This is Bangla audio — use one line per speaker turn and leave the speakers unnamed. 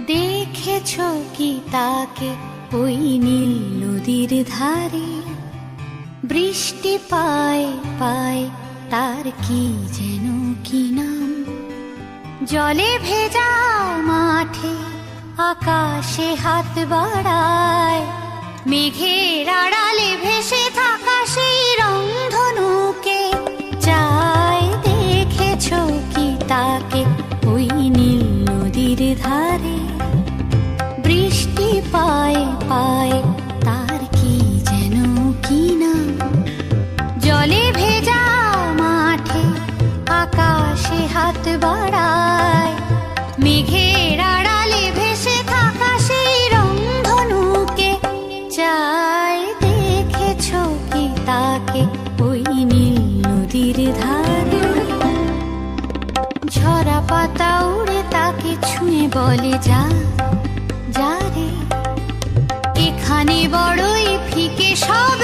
দেখেছো কি তাকে ওই নীল নদীর ধারে? বৃষ্টি পায় পায় তার কি যেন কি নাম। জলে ভেজা মাঠে আকাশে হাত বাড়ায়, মেঘের আড়ালে ভেসে থাকা সেই রংধনুকে চায়। দেখেছো কি তাকে ওই নীল নদীর ধারে? বৃষ্টি পায় পায় তার কি যেন কি নাম। জলে ভেজা মাঠে আকাশে হাত বাড়ায়, মেঘের আড়ালে ভেসে থাকা সেই রংধনুকে চায়। দেখেছো কি তাকে ওই নীল নদীর ধারে? ঝরা পাতা উড়ে তাকে ছুঁয়ে বলে যা যা রে, এখানে বড়ই ফিকে সব